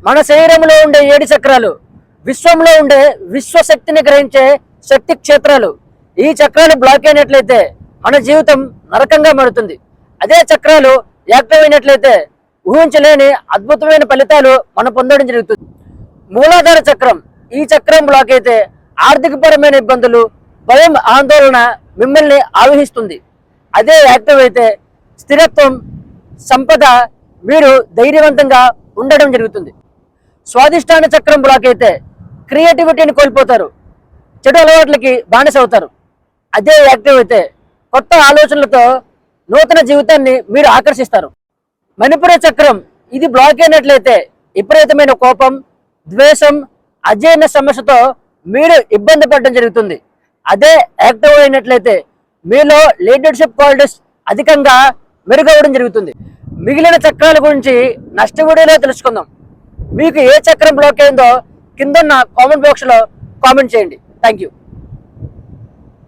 మన శరీరంలో ఉండే 7 చక్రాలు విశ్వంలో ఉండే విశ్వశక్తిని గ్రహించే శక్తి క్షేత్రాలు. ఈ చక్రాలు బ్లాక్ అయినట్లయితే మన జీవితం నరకంగా మారుతుంది. అదే చక్రాలు యాక్టివ్ అయినట్లయితే ఊహించలేని అద్భుతమైన ఫలితాలు మనం పొందడం జరుగుతుంది. మూలాధార చక్రం, ఈ చక్రం బ్లాక్ అయితే ఆర్థికపరమైన ఇబ్బందులు, భయం, ఆందోళన మిమ్మల్ని ఆవహిస్తుంది. అదే యాక్టివ్ అయితే స్థిరత్వం, సంపద, మీరు ధైర్యవంతంగా ఉండడం జరుగుతుంది. స్వాదిష్టాన చక్రం బ్లాక్ అయితే క్రియేటివిటీని కోల్పోతారు, చెడు అలవాట్లకి బానిస అవుతారు. అదే యాక్టివ్ అయితే కొత్త ఆలోచనలతో నూతన జీవితాన్ని మీరు ఆకర్షిస్తారు. మణిపుర చక్రం, ఇది బ్లాక్ అయినట్లయితే విపరీతమైన కోపం, ద్వేషం, అజీర్ణ సమస్యతో మీరు ఇబ్బంది పడడం జరుగుతుంది. అదే యాక్టివ్ అయినట్లయితే మీలో లీడర్షిప్ క్వాలిటీస్ అధికంగా మెరుగవడం జరుగుతుంది. మిగిలిన చక్రాల గురించి నెక్స్ట్ వీడియోలో తెలుసుకుందాం. మీకు ఏ చక్రం బ్లాక్ అయిందో కింద కామెంట్ బాక్స్లో కామెంట్ చేయండి. Thank you.